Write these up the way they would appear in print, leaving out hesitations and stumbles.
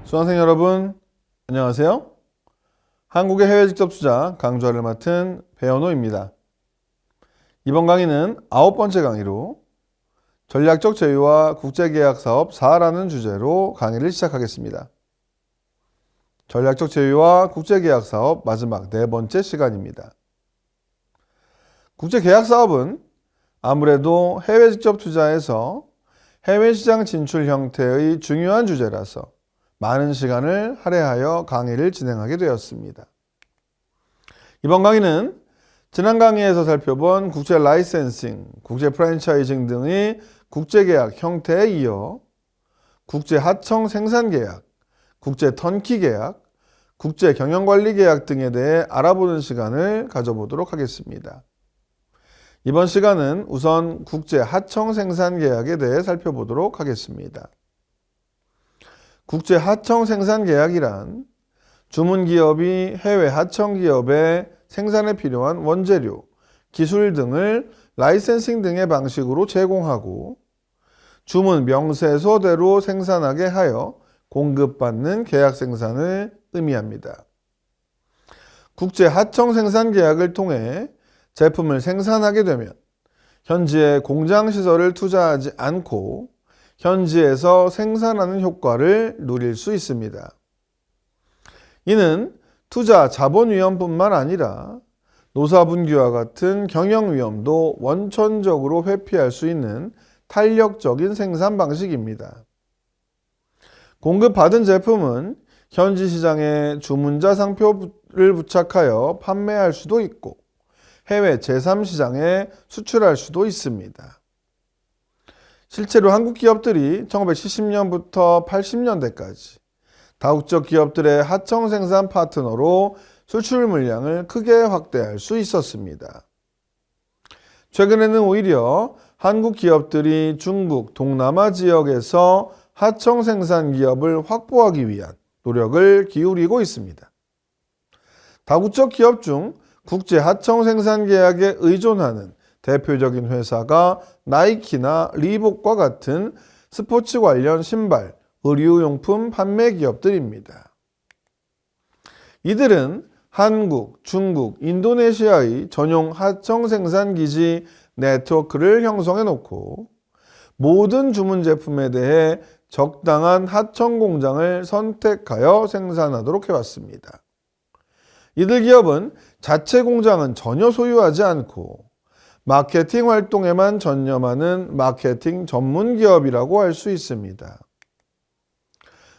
수강생 여러분, 안녕하세요. 한국의 해외 직접 투자 강좌를 맡은 배현호입니다. 이번 강의는 9번째 강의로 전략적 제휴와 국제계약 사업 4라는 주제로 강의를 시작하겠습니다. 전략적 제휴와 국제계약 사업 마지막 4번째 시간입니다. 국제계약 사업은 아무래도 해외 직접 투자에서 해외 시장 진출 형태의 중요한 주제라서 많은 시간을 할애하여 강의를 진행하게 되었습니다. 이번 강의는 지난 강의에서 살펴본 국제 라이센싱, 국제 프랜차이징 등의 국제계약 형태에 이어 국제 하청 생산 계약, 국제 턴키 계약, 국제 경영관리 계약 등에 대해 알아보는 시간을 가져보도록 하겠습니다. 이번 시간은 우선 국제 하청 생산 계약에 대해 살펴보도록 하겠습니다. 국제 하청 생산 계약이란 주문 기업이 해외 하청 기업의 생산에 필요한 원재료, 기술 등을 라이센싱 등의 방식으로 제공하고 주문 명세서대로 생산하게 하여 공급받는 계약 생산을 의미합니다. 국제 하청 생산 계약을 통해 제품을 생산하게 되면 현지에 공장 시설을 투자하지 않고 현지에서 생산하는 효과를 누릴 수 있습니다. 이는 투자 자본 위험뿐만 아니라 노사분기와 같은 경영 위험도 원천적으로 회피할 수 있는 탄력적인 생산 방식입니다. 공급받은 제품은 현지 시장에 주문자 상표를 부착하여 판매할 수도 있고 해외 제3시장에 수출할 수도 있습니다. 실제로 한국 기업들이 1970년부터 80년대까지 다국적 기업들의 하청 생산 파트너로 수출 물량을 크게 확대할 수 있었습니다. 최근에는 오히려 한국 기업들이 중국, 동남아 지역에서 하청 생산 기업을 확보하기 위한 노력을 기울이고 있습니다. 다국적 기업 중 국제 하청 생산 계약에 의존하는 대표적인 회사가 나이키나 리복과 같은 스포츠 관련 신발, 의류용품 판매 기업들입니다. 이들은 한국, 중국, 인도네시아의 전용 하청 생산 기지 네트워크를 형성해 놓고 모든 주문 제품에 대해 적당한 하청 공장을 선택하여 생산하도록 해왔습니다. 이들 기업은 자체 공장은 전혀 소유하지 않고 마케팅 활동에만 전념하는 마케팅 전문 기업이라고 할 수 있습니다.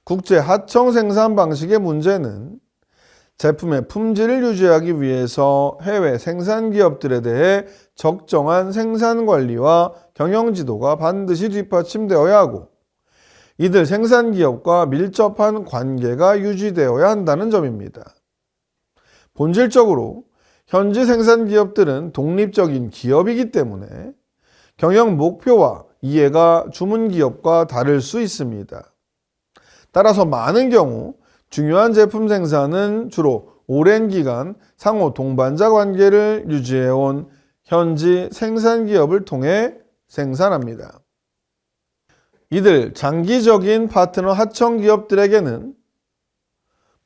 국제 하청 생산 방식의 문제는 제품의 품질을 유지하기 위해서 해외 생산 기업들에 대해 적정한 생산 관리와 경영 지도가 반드시 뒷받침되어야 하고 이들 생산 기업과 밀접한 관계가 유지되어야 한다는 점입니다. 본질적으로 현지 생산 기업들은 독립적인 기업이기 때문에 경영 목표와 이해가 주문 기업과 다를 수 있습니다. 따라서 많은 경우 중요한 제품 생산은 주로 오랜 기간 상호 동반자 관계를 유지해온 현지 생산 기업을 통해 생산합니다. 이들 장기적인 파트너 하청 기업들에게는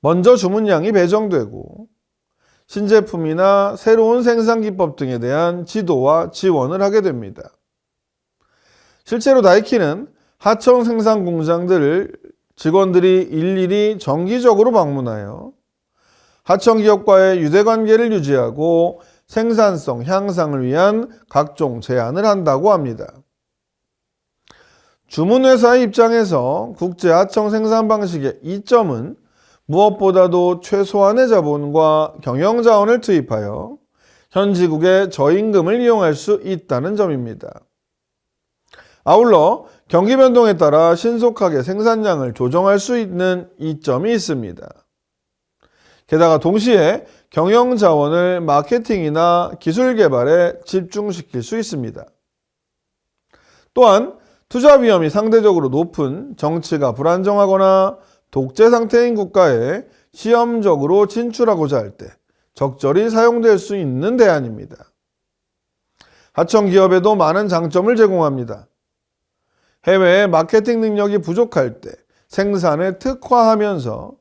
먼저 주문량이 배정되고 신제품이나 새로운 생산 기법 등에 대한 지도와 지원을 하게 됩니다. 실제로 나이키는 하청 생산 공장들을 직원들이 일일이 정기적으로 방문하여 하청 기업과의 유대관계를 유지하고 생산성 향상을 위한 각종 제안을 한다고 합니다. 주문회사의 입장에서 국제 하청 생산 방식의 이점은 무엇보다도 최소한의 자본과 경영 자원을 투입하여 현지국의 저임금을 이용할 수 있다는 점입니다. 아울러 경기 변동에 따라 신속하게 생산량을 조정할 수 있는 이점이 있습니다. 게다가 동시에 경영 자원을 마케팅이나 기술 개발에 집중시킬 수 있습니다. 또한 투자 위험이 상대적으로 높은 정치가 불안정하거나 독재 상태인 국가에 시험적으로 진출하고자 할 때 적절히 사용될 수 있는 대안입니다. 하청 기업에도 많은 장점을 제공합니다. 해외에 마케팅 능력이 부족할 때 생산에 특화하면서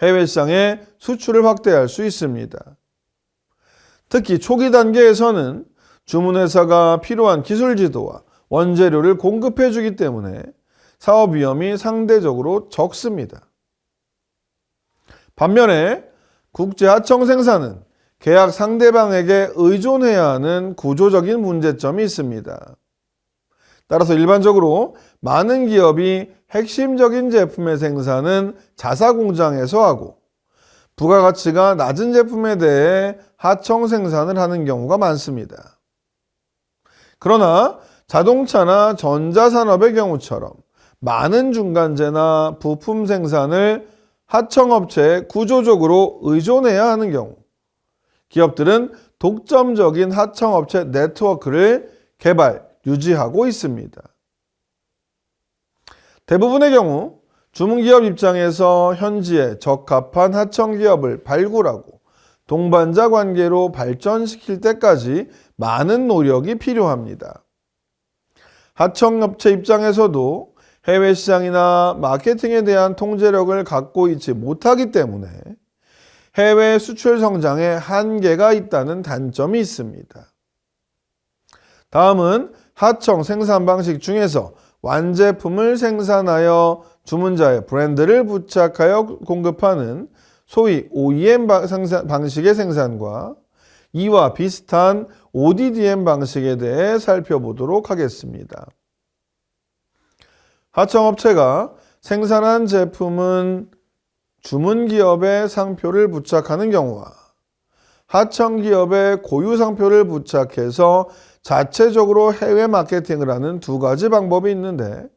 해외 시장에 수출을 확대할 수 있습니다. 특히 초기 단계에서는 주문회사가 필요한 기술 지도와 원재료를 공급해 주기 때문에 사업 위험이 상대적으로 적습니다. 반면에 국제 하청 생산은 계약 상대방에게 의존해야 하는 구조적인 문제점이 있습니다. 따라서 일반적으로 많은 기업이 핵심적인 제품의 생산은 자사 공장에서 하고 부가가치가 낮은 제품에 대해 하청 생산을 하는 경우가 많습니다. 그러나 자동차나 전자산업의 경우처럼 많은 중간재나 부품 생산을 하청업체에 구조적으로 의존해야 하는 경우, 기업들은 독점적인 하청업체 네트워크를 개발, 유지하고 있습니다. 대부분의 경우 주문기업 입장에서 현지에 적합한 하청기업을 발굴하고 동반자 관계로 발전시킬 때까지 많은 노력이 필요합니다. 하청업체 입장에서도 해외 시장이나 마케팅에 대한 통제력을 갖고 있지 못하기 때문에 해외 수출 성장에 한계가 있다는 단점이 있습니다. 다음은 하청 생산 방식 중에서 완제품을 생산하여 주문자의 브랜드를 부착하여 공급하는 소위 OEM 방식의 생산과 이와 비슷한 ODDM 방식에 대해 살펴보도록 하겠습니다. 하청업체가 생산한 제품은 주문기업의 상표를 부착하는 경우와 하청기업의 고유 상표를 부착해서 자체적으로 해외 마케팅을 하는 두 가지 방법이 있는데,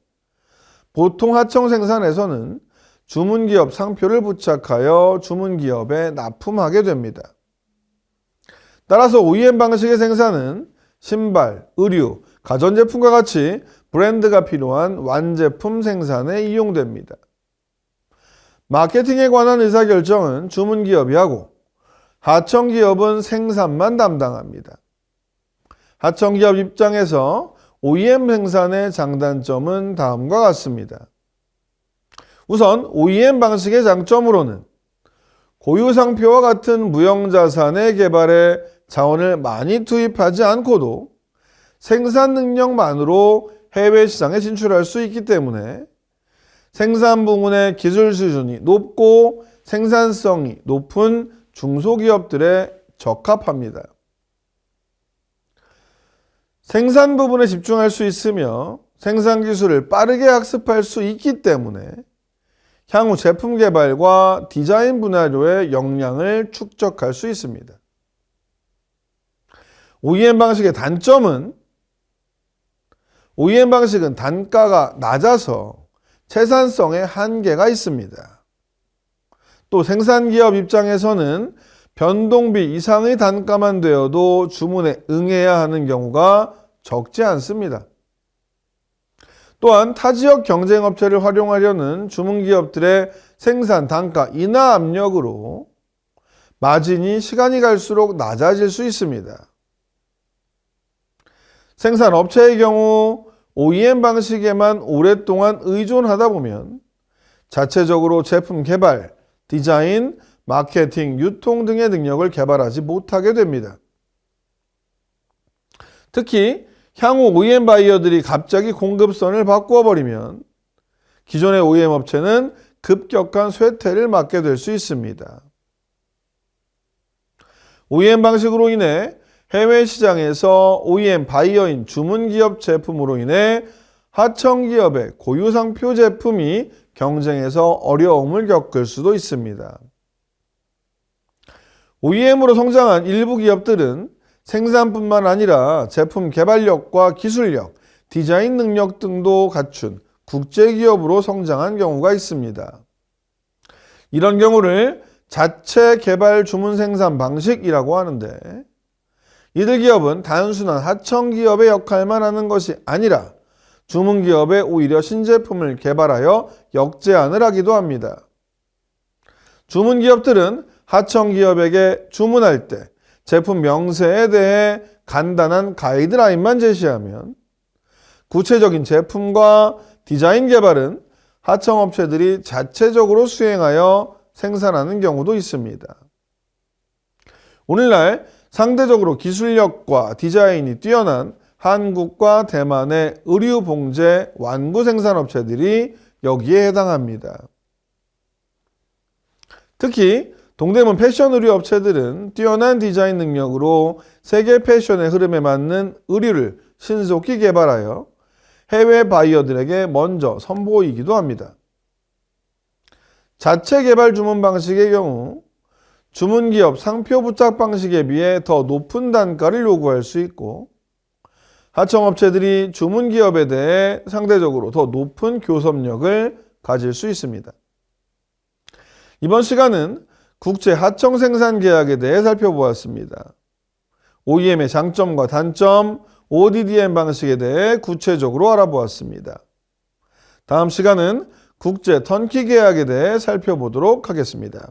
보통 하청 생산에서는 주문기업 상표를 부착하여 주문기업에 납품하게 됩니다. 따라서 OEM 방식의 생산은 신발, 의류, 가전제품과 같이 브랜드가 필요한 완제품 생산에 이용됩니다. 마케팅에 관한 의사결정은 주문기업이 하고 하청기업은 생산만 담당합니다. 하청기업 입장에서 OEM 생산의 장단점은 다음과 같습니다. 우선 OEM 방식의 장점으로는 고유상표와 같은 무형자산의 개발에 자원을 많이 투입하지 않고도 생산 능력만으로 해외 시장에 진출할 수 있기 때문에 생산 부문의 기술 수준이 높고 생산성이 높은 중소기업들에 적합합니다. 생산 부분에 집중할 수 있으며 생산 기술을 빠르게 학습할 수 있기 때문에 향후 제품 개발과 디자인 분야로의 역량을 축적할 수 있습니다. OEM 방식의 단점은 OEM 방식은 단가가 낮아서 채산성에 한계가 있습니다. 또 생산기업 입장에서는 변동비 이상의 단가만 되어도 주문에 응해야 하는 경우가 적지 않습니다. 또한 타지역 경쟁업체를 활용하려는 주문기업들의 생산 단가 인하 압력으로 마진이 시간이 갈수록 낮아질 수 있습니다. 생산업체의 경우 OEM 방식에만 오랫동안 의존하다 보면 자체적으로 제품 개발, 디자인, 마케팅, 유통 등의 능력을 개발하지 못하게 됩니다. 특히 향후 OEM 바이어들이 갑자기 공급선을 바꾸어 버리면 기존의 OEM 업체는 급격한 쇠퇴를 맞게 될 수 있습니다. OEM 방식으로 인해 해외 시장에서 OEM 바이어인 주문기업 제품으로 인해 하청기업의 고유상표 제품이 경쟁에서 어려움을 겪을 수도 있습니다. OEM으로 성장한 일부 기업들은 생산뿐만 아니라 제품 개발력과 기술력, 디자인 능력 등도 갖춘 국제기업으로 성장한 경우가 있습니다. 이런 경우를 자체 개발 주문 생산 방식이라고 하는데, 이들 기업은 단순한 하청기업의 역할만 하는 것이 아니라 주문기업에 오히려 신제품을 개발하여 역제안을 하기도 합니다. 주문기업들은 하청기업에게 주문할 때 제품 명세에 대해 간단한 가이드라인만 제시하면 구체적인 제품과 디자인 개발은 하청업체들이 자체적으로 수행하여 생산하는 경우도 있습니다. 오늘날 상대적으로 기술력과 디자인이 뛰어난 한국과 대만의 의류 봉제 완구 생산업체들이 여기에 해당합니다. 특히 동대문 패션 의류 업체들은 뛰어난 디자인 능력으로 세계 패션의 흐름에 맞는 의류를 신속히 개발하여 해외 바이어들에게 먼저 선보이기도 합니다. 자체 개발 주문 방식의 경우 주문기업 상표 부착 방식에 비해 더 높은 단가를 요구할 수 있고, 하청업체들이 주문기업에 대해 상대적으로 더 높은 교섭력을 가질 수 있습니다. 이번 시간은 국제 하청 생산 계약에 대해 살펴보았습니다. OEM의 장점과 단점, ODDM 방식에 대해 구체적으로 알아보았습니다. 다음 시간은 국제 턴키 계약에 대해 살펴보도록 하겠습니다.